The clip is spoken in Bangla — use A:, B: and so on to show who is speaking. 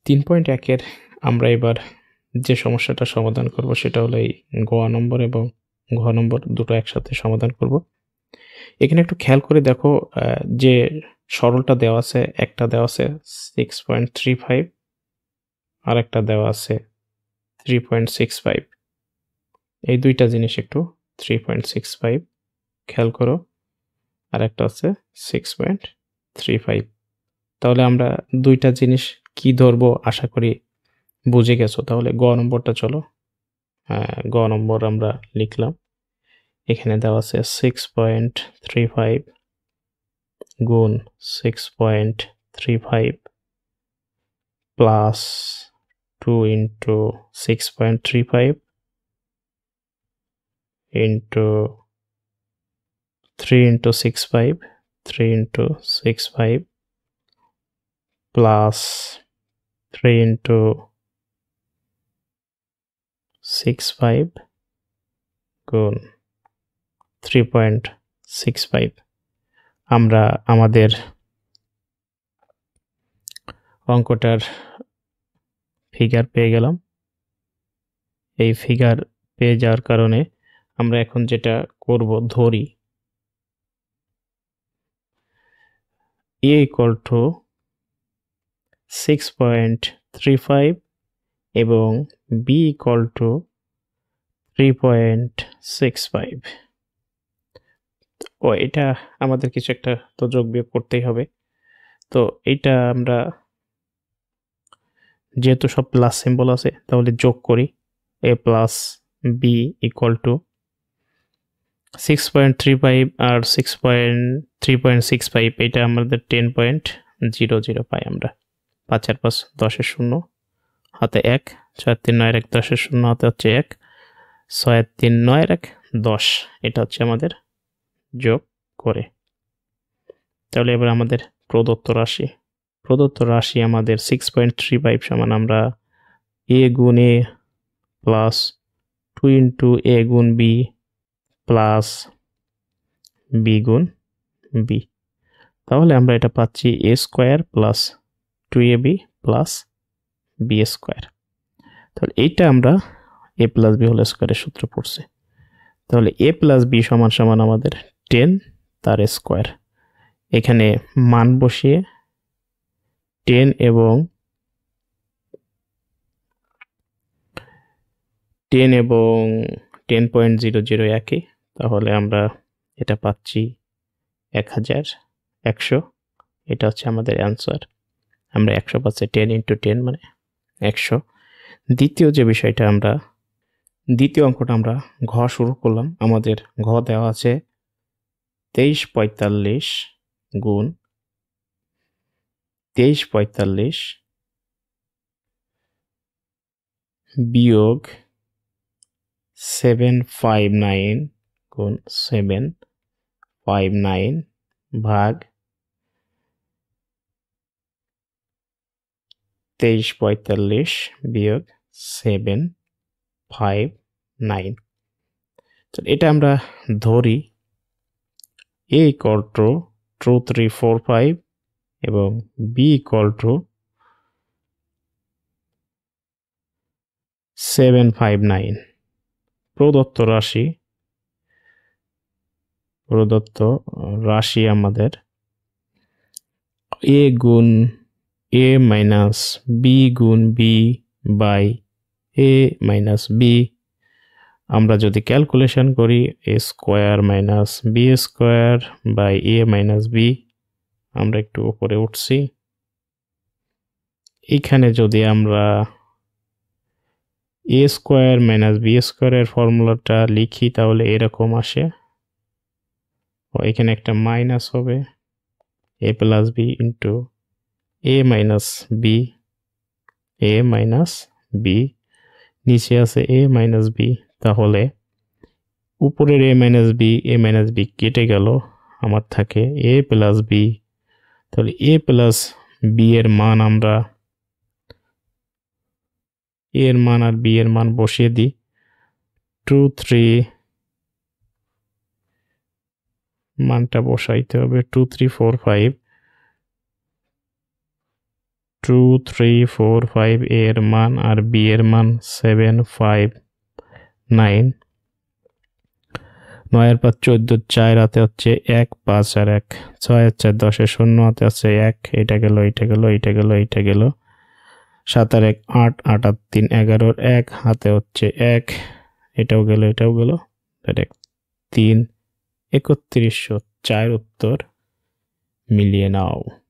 A: 3.1 এর আমরা এবার যে সমস্যাটা সমাধান করব সেটা হলো এই গ নম্বর এবং ঘ নম্বর দুটো একসাথে সমাধান করব। এখানে একটু খেয়াল করে দেখো যে সরলটা দেওয়া আছে, একটা দেওয়া আছে 6.35 আর একটা দেওয়া আছে 3.65। এই দুইটা জিনিস একটু 3.65 খেয়াল করো, আর একটা আছে 6.35। তাহলে আমরা দুইটা জিনিস কি ধরবো আশা করি বুঝে গেছো। তাহলে গ নম্বরটা চলো, গ নম্বর আমরা লিখলাম। এখানে দেওয়া আছে 6.35 গুণ 6.35 plus 2 into 6.35 into 3 into 65 3 into 65 plus 3 into 65 গুণ 3.65। আমরা আমাদের অঙ্কটার ফিগার পেয়ে গেলাম। এই ফিগার পেয়ে যাওয়ার কারণে আমরা এখন যেটা করব, ধরি a equal to 6.35 এবং b equal to 3.65। এটা আমাদের কিছু একটা তো যোগ বিয়োগ করতেই হবে। তো এটা আমরা যেহেতু সব প্লাস সিম্বল আছে তাহলে যোগ করি। a plus b equal to 6.35 আর 3.65, এটা আমাদের 10.00 পাই আমরা। 5 আর 5 10 শূন্য, হাতে 1, 4 3 9 1 10 শূন্য, হাতে হচ্ছে 1, 6 3 9 1 10। এটা হচ্ছে আমাদের যোগ করে। তাহলে এবার আমাদের প্রদত্ত রাশি আমাদের 6.35 সমান আমরা a গুণ a প্লাস 2 ইন্টু a গুণ b প্লাস b গুণ b। তাহলে আমরা এটা পাচ্ছি a square plus 2ab plus b square. তাহলে এইটা আমরা a প্লাস b হোল স্কোয়ারের সূত্র পড়ছে। তাহলে a প্লাস b সমান সমান আমাদের 10 তার স্কোয়ার। এখানে মান বসিয়ে 10 এবং 10.00 একই, তাহলে আমরা এটা পাচ্ছি 1100। এটা হচ্ছে আমাদের অ্যান্সার। আমরা 100 পাচ্ছি, 10 ইন্টু 10 মানে 100। দ্বিতীয় অঙ্কটা আমরা ঘ শুরু করলাম। আমাদের ঘ দেওয়া আছে 2345 গুণ 2345 বিয়োগ 759 গুণ 759 ভাগ 2345 বিয়োগ 759। তো এটা আমরা ধরি a equal to 2345 এবং b equal to 759। প্রদত্ত রাশি আমাদের a গুণ a মাইনাস b গুণ b by a minus b। আমরা যদি ক্যালকুলেশন করি a square minus b square by a minus b, আমরা একটু উপরে উঠছি। এখানে যদি আমরা a স্কোয়ার মাইনাস b স্কোয়ারের ফর্মুলাটা লিখি তাহলে এরকম আসে। এখানে একটা মাইনাস হবে, a plus b into a minus b, নিচে আছে a মাইনাস b। তাহলে উপরের a মাইনাস b কেটে গেল, আমার থাকে a প্লাস b। তাহলে a প্লাস b এর মান আমরা a এর মান আর b এর মান বসিয়ে দিই। 23 মানটা বসাইতে হবে, 2345 2 3 4 5 এর মান আর বি এর মান 7 5 9 9 এর পর 14 4 হাতে হচ্ছে 1 5 আর 1 6 আর 4 10 এর 0 হাতে আছে 1 এটা গেল 7 আর 1 8 8 আর 3 11 1 হাতে হচ্ছে 1 এটাও গেল 3 3104 উত্তর মিলিয়ে নাও।